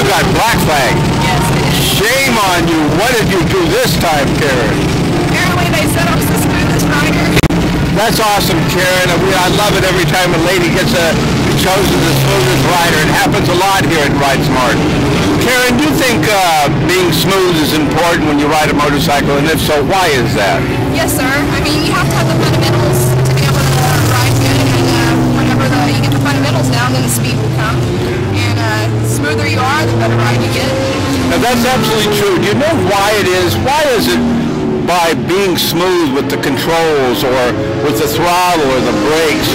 got black flag. Yes, I did. Shame on you. What did you do this time, Karen? Apparently they said I was the smoothest rider. That's awesome, Karen. I love it every time a lady gets chosen the smoothest rider. It happens a lot here at RideSmart. Karen, do you think being smooth is important when you ride a motorcycle? And if so, why is that? Yes, sir. I mean, you have to have the fundamentals to be able to ride good. And whenever you get the fundamentals down, then the speed will come. And the smoother you are, the better ride you get. Now, that's absolutely true. Do you know why it is? Why is it by being smooth with the controls or with the throttle or the brakes?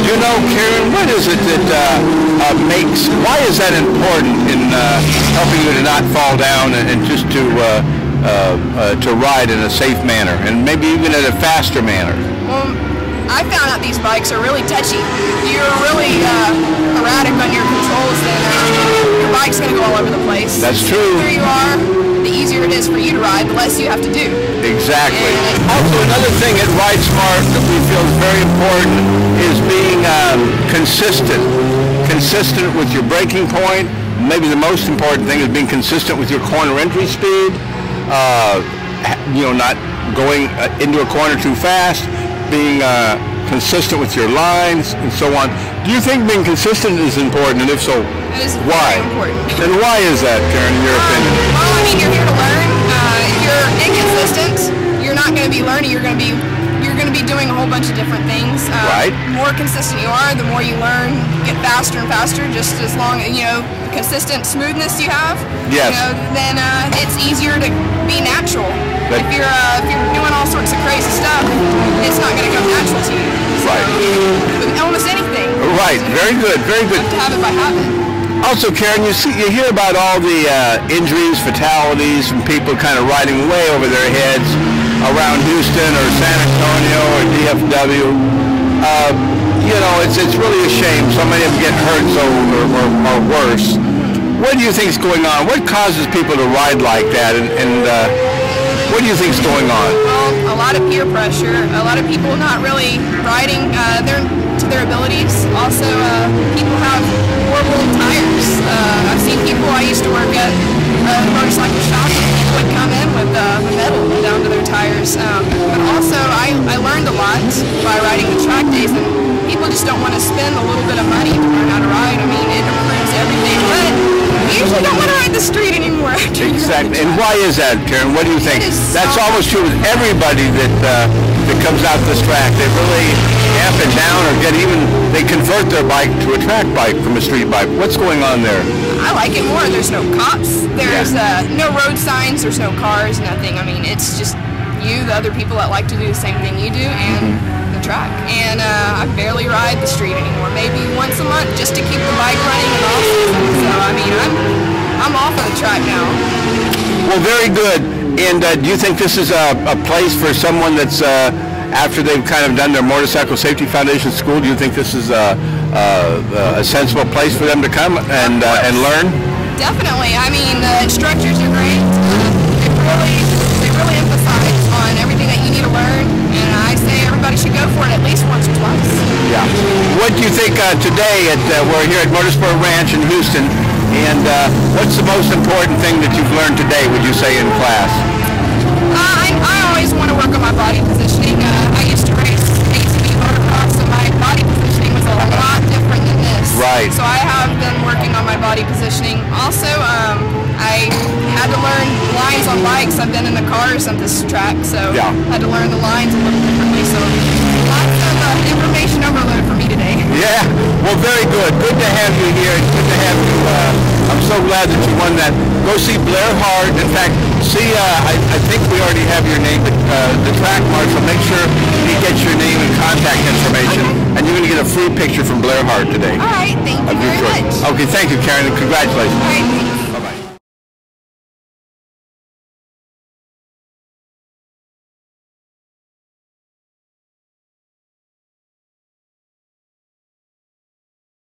Do you know, Karen, what is it that why is that important in helping you to not fall down and just to ride in a safe manner and maybe even in a faster manner? Well, I found out these bikes are really touchy. You're really erratic on your controls, then your bike's going to go all over the place. That's true. The smoother you are, the easier it is for you to ride, the less you have to do. Exactly. Also, another thing at RideSmart that we feel is very important is being consistent. Consistent with your braking point. Maybe the most important thing is being consistent with your corner entry speed. Not going into a corner too fast. Being consistent with your lines and so on. Do you think being consistent is important, and if so, it is why? Very important. And why is that, Karen, in your opinion? Well, I mean, you're here to learn. If you're inconsistent, you're not going to be learning. You're going to be doing a whole bunch of different things. Right. The more consistent you are, the more you learn. You get faster and faster. Just as long consistent smoothness you have. Yes. Then it's easier to be natural. If you're doing all sorts of crazy stuff, it's not going to come natural to you. So, right. Almost anything. Right. Very good. Very good. You have to have it by habit. Also, Karen, you hear about all the injuries, fatalities, and people kind of riding way over their heads around Houston or San Antonio or DFW. It's really a shame. So many of them get hurt or worse. What do you think is going on? What causes people to ride like that? And what do you think is going on? Well, a lot of peer pressure. A lot of people not really riding to their abilities. Also, people have horrible tires. I've seen people. I used to work at a motorcycle shop, and people would come in with metal down to their tires. But also, I learned a lot by riding the track days, and people just don't want to spend a little bit of money to learn how to ride. I mean, it improves everything, but we usually don't want to ride the street anymore. Exactly. And why is that, Karen? What do you think? That's almost true with everybody that comes out this track. They really amp it down or they convert their bike to a track bike from a street bike. What's going on there? I like it more. There's no cops. There's no road signs. There's no cars, nothing. I mean, it's just you, the other people that like to do the same thing you do, and the track. And I barely ride the street anymore. Maybe once a month just to keep the bike running and off season. So, I mean, I'm off of the track now. Well, very good. And do you think this is a place for someone that's after they've kind of done their motorcycle safety foundation school? Do you think this is a sensible place for them to come and learn? Definitely. I mean, the instructors are great. They really emphasize on everything that you need to learn, and I say everybody should go for it at least once or twice. Yeah. What do you think today we're here at Motorsport Ranch in Houston, and what's the most important thing that you've learned today, would you say, in class? I always want to work on my body positioning. I used to race ATV motocross, so my body positioning was a lot different than this. Right. So I have been working on my body positioning. Also, I had to learn lines on bikes. I've been in the cars on this track, so I had to learn the lines a little differently. So lots of information overload for me today. Yeah. Well, very good. Good to have you here. Good to have you. I'm so glad that you won that. Go see Blair Hart. In fact, I think we already have your name, but the track marshal, make sure he gets your name and contact information, and you're going to get a free picture from Blair Hart today. All right, thank you very much. Okay, thank you, Karen, and congratulations. All right, thanks.